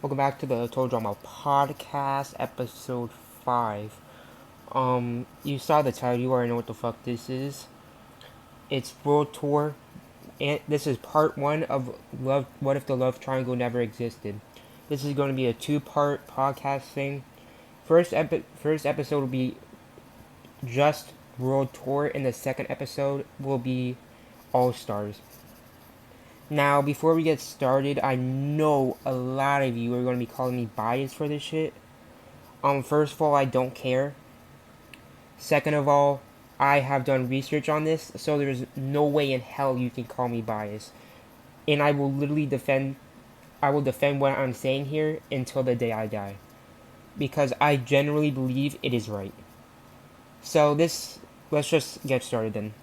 Welcome back to the Total Drama Podcast, episode 5. You saw the title, you already know what the fuck this is. It's World Tour, and this is part 1 of Love. What if the Love Triangle never existed? This is going to be a 2-part podcast thing. First episode will be just World Tour, and the second episode will be All Stars. Now, before we get started, I know a lot of you are going to be calling me biased for this shit. First of all, I don't care. Second of all, I have done research on this, so there's no way in hell you can call me biased. And I will literally defend what I'm saying here until the day I die. Because I generally believe it is right. So let's just get started then.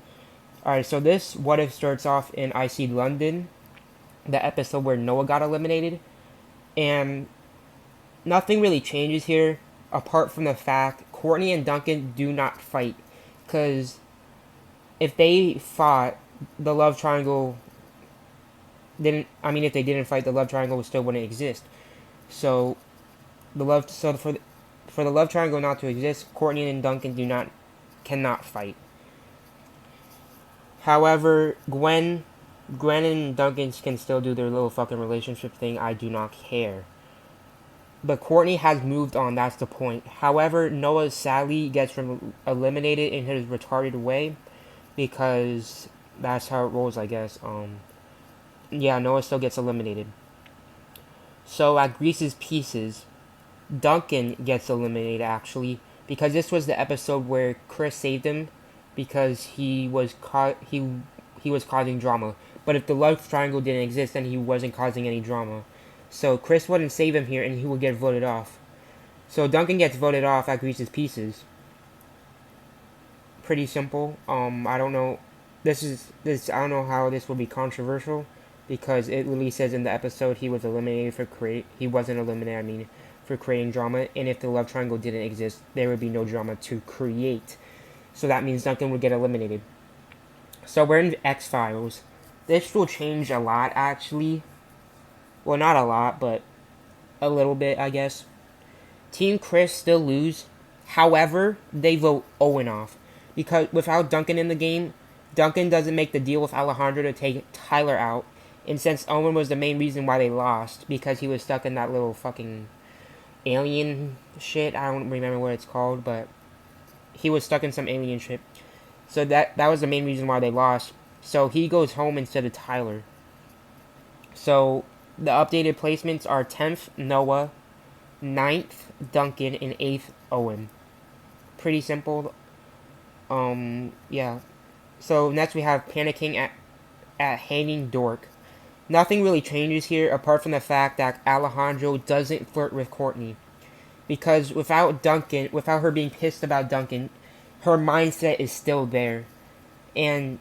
Alright, so this What If starts off in IC London, the episode where Noah got eliminated. And nothing really changes here, apart from the fact Courtney and Duncan do not fight. Because if they fought, the love triangle if they didn't fight, the love triangle still wouldn't exist. So for the love triangle not to exist, Courtney and Duncan cannot fight. However, Gwen and Duncan can still do their little fucking relationship thing. I do not care. But Courtney has moved on, that's the point. However, Noah sadly gets eliminated in his retarded way because that's how it rolls, I guess. Noah still gets eliminated. So at Grease's Pieces, Duncan gets eliminated actually because this was the episode where Chris saved him because he was causing drama. But if the love triangle didn't exist, then he wasn't causing any drama. So Chris wouldn't save him here, and he would get voted off. So Duncan gets voted off at Grease's Pieces. Pretty simple. I don't know. This. I don't know how this will be controversial, because it literally says in the episode he was eliminated for He wasn't eliminated. For creating drama. And if the love triangle didn't exist, there would be no drama to create. So that means Duncan would get eliminated. So we're in X-Files. This will change a lot, actually. Well, not a lot, but a little bit, I guess. Team Chris still lose. However, they vote Owen off. Because without Duncan in the game, Duncan doesn't make the deal with Alejandro to take Tyler out. And since Owen was the main reason why they lost, because he was stuck in that little fucking alien shit. I don't remember what it's called, but he was stuck in some alien shit. So that was the main reason why they lost. So he goes home instead of Tyler. So the updated placements are 10th Noah, 9th Duncan, and 8th Owen. Pretty simple. Yeah. So next we have panicking at Hanging Dork. Nothing really changes here apart from the fact that Alejandro doesn't flirt with Courtney. Because without her being pissed about Duncan, her mindset is still there. And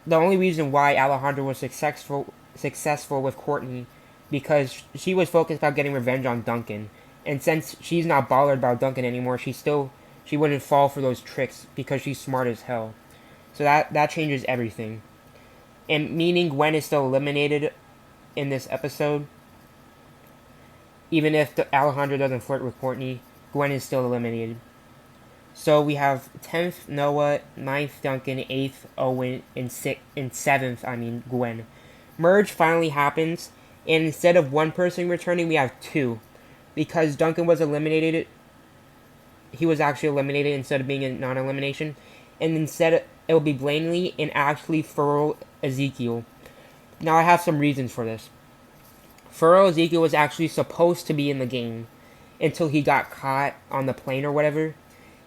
the only reason why Alejandro was successful with Courtney, because she was focused about getting revenge on Duncan. And since she's not bothered about Duncan anymore, she wouldn't fall for those tricks because she's smart as hell. So that changes everything. And meaning Gwen is still eliminated in this episode. Even if Alejandro doesn't flirt with Courtney, Gwen is still eliminated. So we have 10th Noah, 9th Duncan, 8th Owen, and 7th, Gwen. Merge finally happens, and instead of one person returning, we have 2. Because Duncan was eliminated, he was actually eliminated instead of being a non-elimination. And instead, it will be Blaney and actually Furl Ezekiel. Now I have some reasons for this. Furl Ezekiel was actually supposed to be in the game until he got caught on the plane or whatever.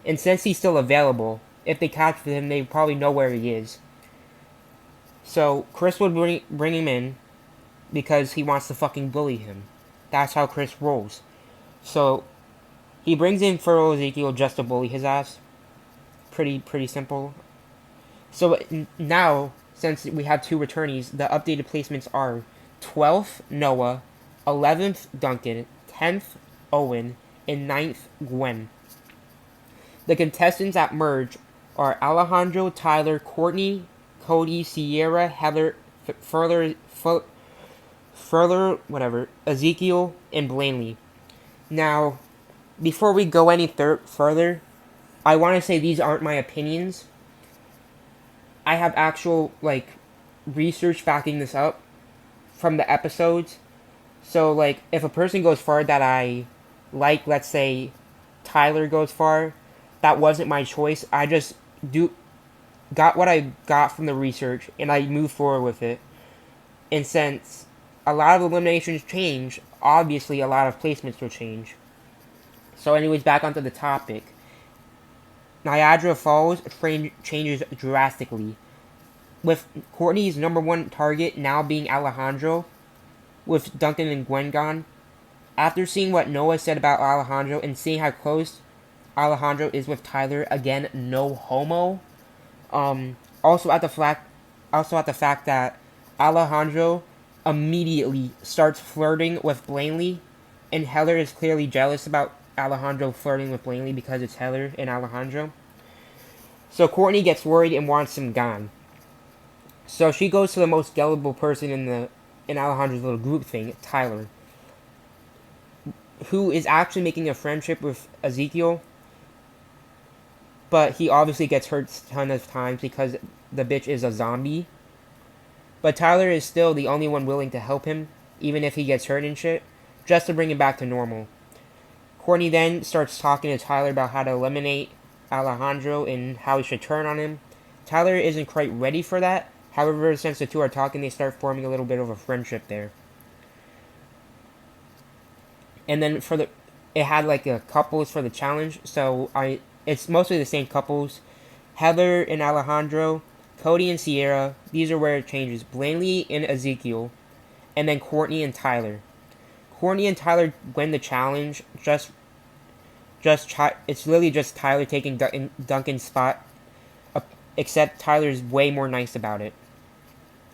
And since he's still available, if they catch him, they probably know where he is. So Chris would bring him in because he wants to fucking bully him. That's how Chris rolls. So he brings in Furl Ezekiel just to bully his ass. Pretty simple. So now, since we have 2 returnees, the updated placements are 12th Noah, 11th Duncan, 10th Owen, and 9th Gwen. The contestants at Merge are Alejandro, Tyler, Courtney, Cody, Sierra, Heather, further, whatever, Ezekiel and Blaney. Now, before we go any further, I want to say these aren't my opinions. I have actual, research backing this up from the episodes. So, if a person goes far that I like, let's say Tyler goes far, that wasn't my choice. I just got what I got from the research and I moved forward with it. And since a lot of eliminations change, obviously a lot of placements will change. So, anyways, back onto the topic. Niagara Falls changes drastically, with Courtney's number one target now being Alejandro, with Duncan and Gwen gone. After seeing what Noah said about Alejandro and seeing how close Alejandro is with Tyler, again, no homo. Also at the fact that Alejandro immediately starts flirting with Blaney, and Heather is clearly jealous about Alejandro flirting with Blaney because it's Heather and Alejandro. So Courtney gets worried and wants him gone. So she goes to the most gullible person in Alejandro's little group thing, Tyler, who is actually making a friendship with Ezekiel, but he obviously gets hurt a ton of times because the bitch is a zombie. But Tyler is still the only one willing to help him, even if he gets hurt and shit, just to bring him back to normal. Courtney then starts talking to Tyler about how to eliminate Alejandro and how he should turn on him. Tyler isn't quite ready for that. However, since the two are talking, they start forming a little bit of a friendship there. And then it had a couples for the challenge, so it's mostly the same couples. Heather and Alejandro, Cody and Sierra, these are where it changes. Blaney and Ezekiel, and then Courtney and Tyler. Courtney and Tyler win the challenge. It's literally just Tyler taking Duncan's spot, except Tyler's way more nice about it.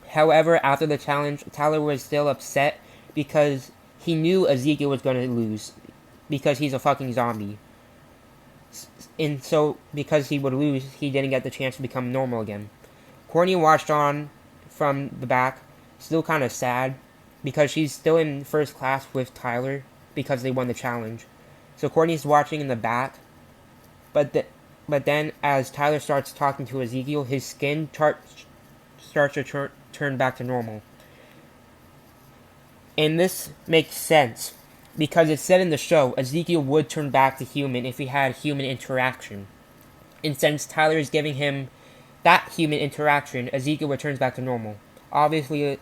However, after the challenge, Tyler was still upset because he knew Ezekiel was going to lose because he's a fucking zombie. And so, because he would lose, he didn't get the chance to become normal again. Courtney watched on from the back, still kind of sad, because she's still in first class with Tyler because they won the challenge. So Courtney's watching in the back, but then as Tyler starts talking to Ezekiel, his skin starts to turn back to normal. And this makes sense, because it said in the show Ezekiel would turn back to human if he had human interaction. And since Tyler is giving him that human interaction, Ezekiel returns back to normal. Obviously,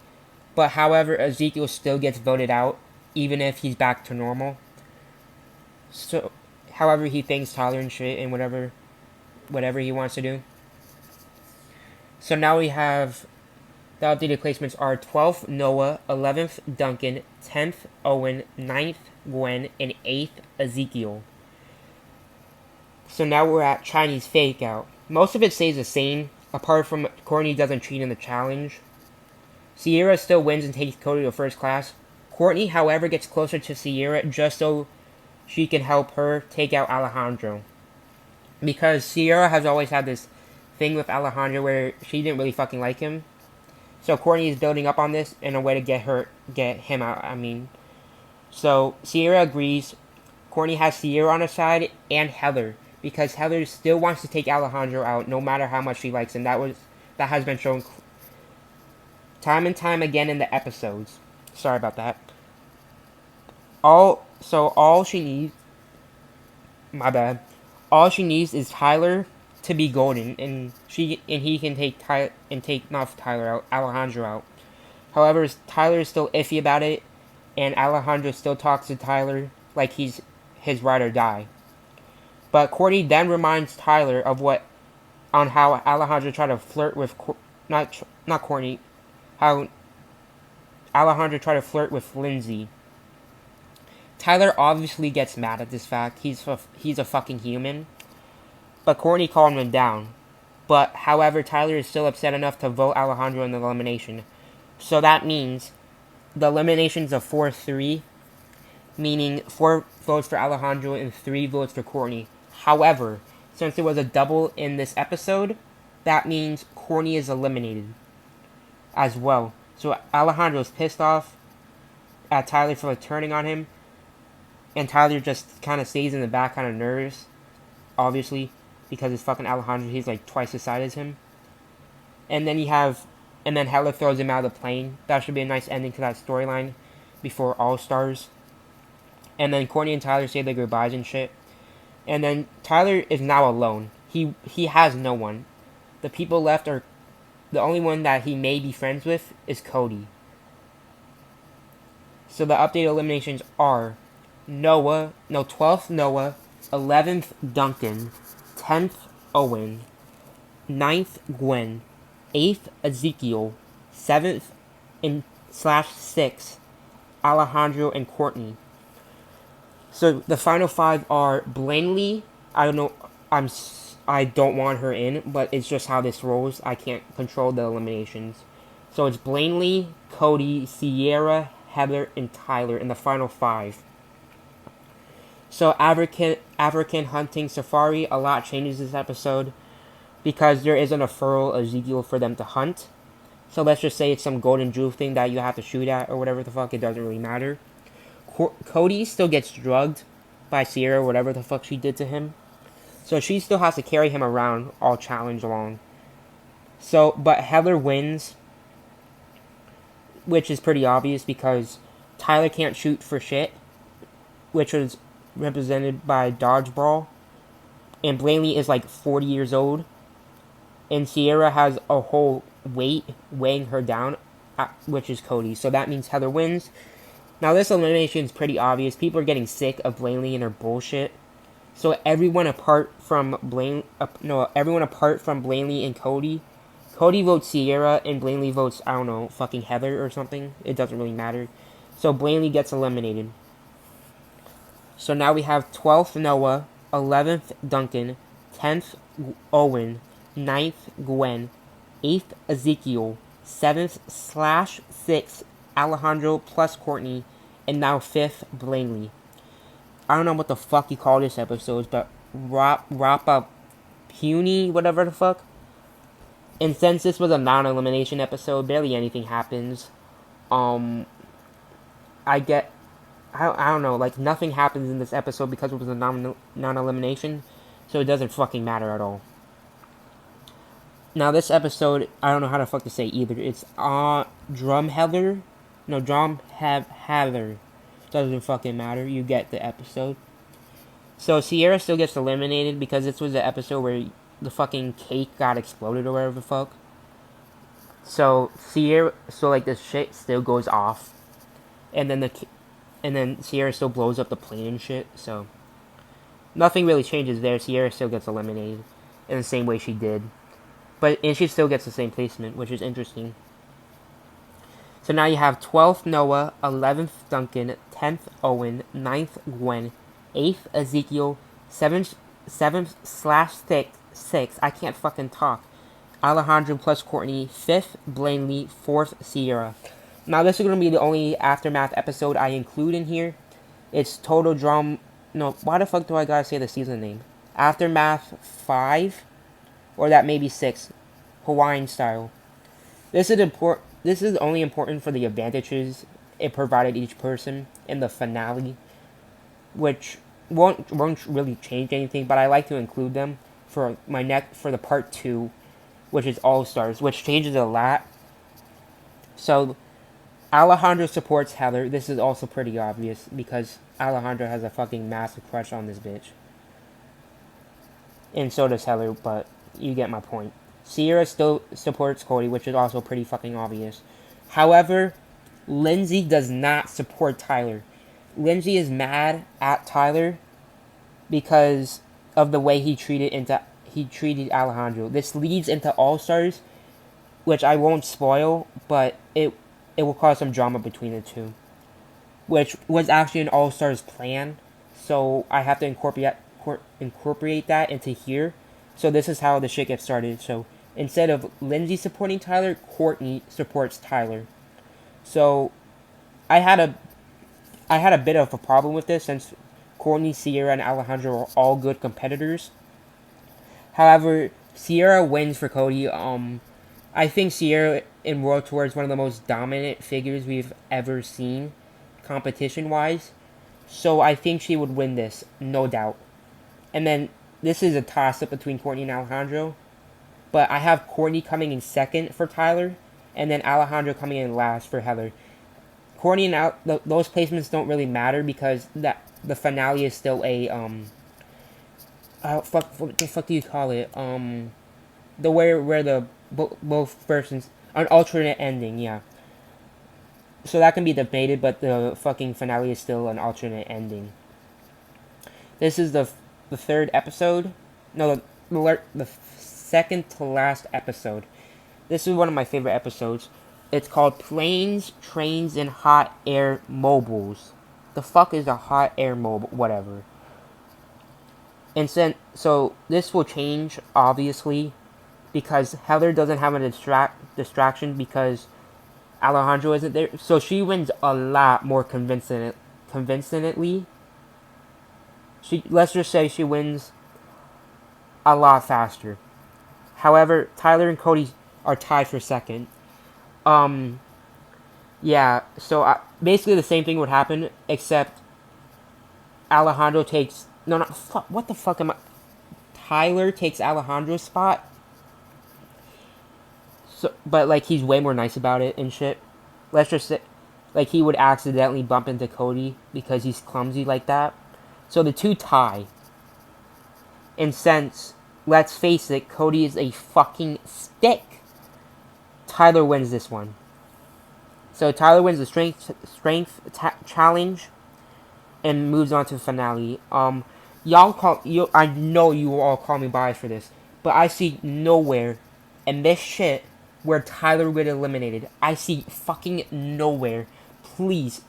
but however, Ezekiel still gets voted out, even if he's back to normal. So, however, he thanks Tyler and shit and whatever he wants to do. So now we have the updated placements are 12th Noah, 11th Duncan, 10th Owen, 9th Gwen, and 8th Ezekiel. So now we're at Chinese Fake Out. Most of it stays the same, apart from Courtney doesn't cheat in the challenge. Sierra still wins and takes Cody to first class. Courtney, however, gets closer to Sierra just so she can help her take out Alejandro. Because Sierra has always had this thing with Alejandro where she didn't really fucking like him. So Courtney is building up on this in a way to get him out, So Sierra agrees. Courtney has Sierra on her side and Heather, because Heather still wants to take Alejandro out no matter how much she likes him. That has been shown time and time again in the episodes. Sorry about that. All she needs, my bad. All she needs is Tyler to be golden, and he can take Alejandro out. However, Tyler is still iffy about it, and Alejandro still talks to Tyler like he's his ride or die. But Courtney then reminds Tyler on how Alejandro tried to flirt with not Courtney, how Alejandro tried to flirt with Lindsay. Tyler obviously gets mad at this fact. He's a fucking human. But Courtney calmed him down. But, however, Tyler is still upset enough to vote Alejandro in the elimination. So that means the elimination's a 4-3, meaning 4 votes for Alejandro and 3 votes for Courtney. However, since it was a double in this episode, that means Courtney is eliminated as well. So Alejandro's pissed off, at Tyler for turning on him, and Tyler just kind of stays in the back, kind of nervous, obviously, because it's fucking Alejandro. He's like twice the size as him. And then Heather throws him out of the plane. That should be a nice ending to that storyline before All Stars. And then Courtney and Tyler say their goodbyes and shit. And then Tyler is now alone. He has no one. The people left are the only one that he may be friends with is Cody. So the updated eliminations are 12th Noah, 11th Duncan, 10th Owen, 9th Gwen, 8th Ezekiel, 7th and /6th Alejandro and Courtney. So the final 5 are Blaney. I don't know. I don't want her in, but it's just how this rolls. I can't control the eliminations. So it's Blaney, Cody, Sierra, Heather, and Tyler in the final 5. So African hunting safari, a lot changes this episode because there isn't a feral Ezekiel for them to hunt. So let's just say it's some golden jewel thing that you have to shoot at or whatever the fuck. It doesn't really matter. Cody still gets drugged by Sierra, whatever the fuck she did to him. So she still has to carry him around all challenge long. So, but Heather wins, which is pretty obvious because Tyler can't shoot for shit, which was represented by Dodgeball. And Blaney is like 40 years old. And Sierra has a whole weight weighing her down, which is Cody. So that means Heather wins. Now this elimination is pretty obvious. People are getting sick of Blaney and her bullshit. So everyone apart from Blaney and Cody. Cody votes Sierra and Blaney votes, I don't know, fucking Heather or something. It doesn't really matter. So Blaney gets eliminated. So now we have 12th Noah, 11th Duncan, 10th Owen, 9th Gwen, 8th Ezekiel, 7th /6th Alejandro plus Courtney, and now 5th Blaney. I don't know what the fuck you call this episode, but Rapa Puny, whatever the fuck. And since this was a non-elimination episode, barely anything happens. I don't know, like nothing happens in this episode because it was a non-elimination, so it doesn't fucking matter at all. Now this episode, I don't know how the fuck to say either. It's Drumheather. Doesn't fucking matter. You get the episode. So Sierra still gets eliminated because this was the episode where the fucking cake got exploded or whatever the fuck. So the shit still goes off, and then Sierra still blows up the plane and shit. So nothing really changes there. Sierra still gets eliminated in the same way she did, and she still gets the same placement, which is interesting. So now you have 12th Noah, 11th Duncan, 10th Owen, 9th Gwen, 8th Ezekiel, 7th /6th, I can't fucking talk, Alejandro plus Courtney, 5th Blaney, 4th Sierra. Now this is going to be the only Aftermath episode I include in here. It's Total Drum... No, why the fuck do I gotta say the season name? Aftermath 5? Or that may be 6. Hawaiian style. This is only important for the advantages it provided each person in the finale, which won't really change anything, but I like to include them for the part 2, which is All Stars, which changes a lot. So Alejandro supports Heather. This is also pretty obvious because Alejandro has a fucking massive crush on this bitch. And so does Heather, but you get my point. Sierra still supports Cody, which is also pretty fucking obvious. However, Lindsay does not support Tyler. Lindsay is mad at Tyler because of the way he treated Alejandro. This leads into All Stars, which I won't spoil, but it will cause some drama between the two, which was actually an All Stars plan. So I have to incorporate that into here. So this is how the shit gets started. So instead of Lindsay supporting Tyler, Courtney supports Tyler. So I had a bit of a problem with this since Courtney, Sierra, and Alejandro are all good competitors. However, Sierra wins for Cody. I think Sierra in World Tour is one of the most dominant figures we've ever seen. competition-wise. So I think she would win this, no doubt. And then this is a toss-up between Courtney and Alejandro. But I have Courtney coming in second for Tyler, and then Alejandro coming in last for Heather. Courtney and those placements don't really matter because the finale is still a what the fuck do you call it? The where the both persons an alternate ending, yeah. So that can be debated, but the fucking finale is still an alternate ending. This is the third episode. No, the second to last episode. This is one of my favorite episodes. It's called Planes, Trains, and Hot Air Mobiles. The fuck is a hot air mobile? Whatever. And so this will change, obviously, because Heather doesn't have a distraction because Alejandro isn't there. So she wins a lot more convincingly. Let's just say she wins a lot faster. However, Tyler and Cody are tied for second. Yeah, so basically the same thing would happen, except Alejandro takes... No, fuck, what the fuck am I... Tyler takes Alejandro's spot. So, but, like, he's way more nice about it and shit. Let's just say... Like, he would accidentally bump into Cody because he's clumsy like that. So the two tie. And since, let's face it, Cody is a fucking stick, Tyler wins this one. So Tyler wins the strength challenge and moves on to the finale. I know you will all call me biased for this, but I see nowhere in this shit where Tyler would get eliminated. I see fucking nowhere. Please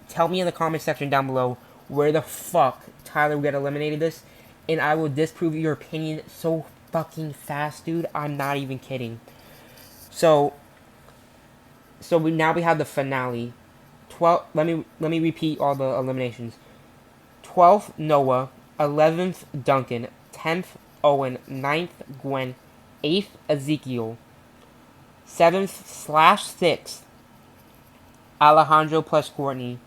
tell me in the comment section down below where the fuck Tyler would get eliminated this, and I will disprove your opinion so fucking fast, dude. I'm not even kidding. So we have the finale. Let me repeat all the eliminations. 12th Noah, 11th Duncan, 10th Owen, 9th Gwen, 8th Ezekiel, 7th/6th Alejandro plus Courtney,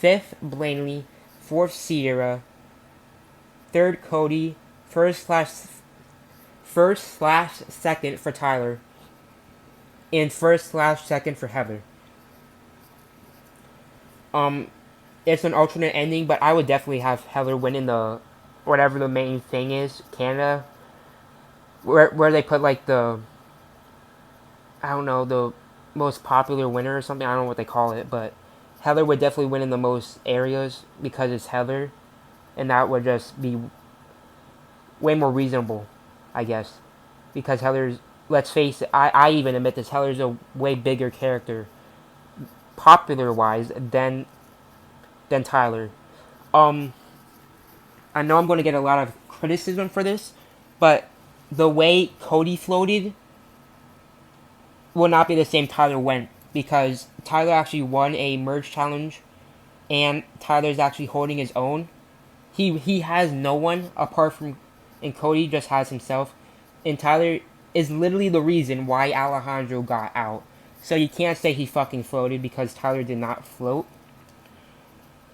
5th Blaney, 4th Sierra, 3rd Cody, 1st/2nd for Tyler, and 1st/2nd for Heather. It's an alternate ending, but I would definitely have Heather winning the whatever the main thing is, Canada, where they put like the, I don't know, the most popular winner or something. I don't know what they call it, but Heather would definitely win in the most areas because it's Heather, and that would just be way more reasonable, I guess, because Heather's, let's face it, I even admit this, Heather's a way bigger character, popular-wise, than Tyler. I know I'm going to get a lot of criticism for this, but the way Cody floated will not be the same Tyler went, because Tyler actually won a merge challenge, and Tyler's actually holding his own. He has no one apart from, and Cody just has himself, and Tyler is literally the reason why Alejandro got out. So you can't say he fucking floated because Tyler did not float.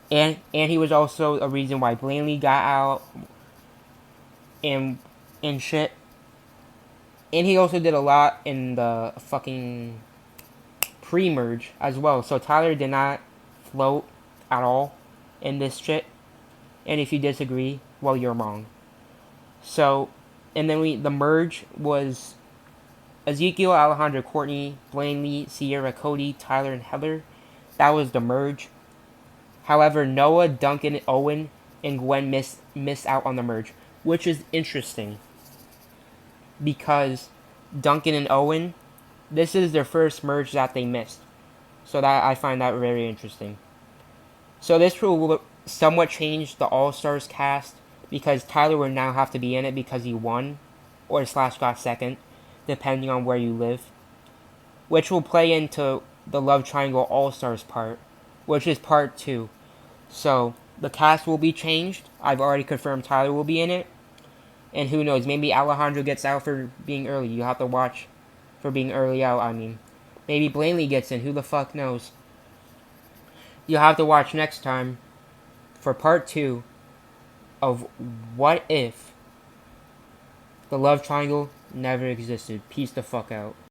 And he was also a reason why Blaney got out and shit. And he also did a lot in the fucking pre-merge as well. So Tyler did not float at all in this shit. And if you disagree, well, you're wrong. So, and then the merge was Ezekiel, Alejandro, Courtney, Blaney, Sierra, Cody, Tyler, and Heather. That was the merge. However, Noah, Duncan, Owen, and Gwen missed out on the merge, which is interesting because Duncan and Owen, this is their first merge that they missed. So that I find that very interesting. So this will somewhat change the All-Stars cast because Tyler will now have to be in it because he won or / got second, depending on where you live, which will play into the Love Triangle All-Stars part, which is part 2. So the cast will be changed. I've already confirmed Tyler will be in it. And who knows, maybe Alejandro gets out for being early. You have to watch for being early out, I mean. Maybe Blaney gets in, who the fuck knows. You'll have to watch next time for part 2 of what if the love triangle never existed. Peace the fuck out.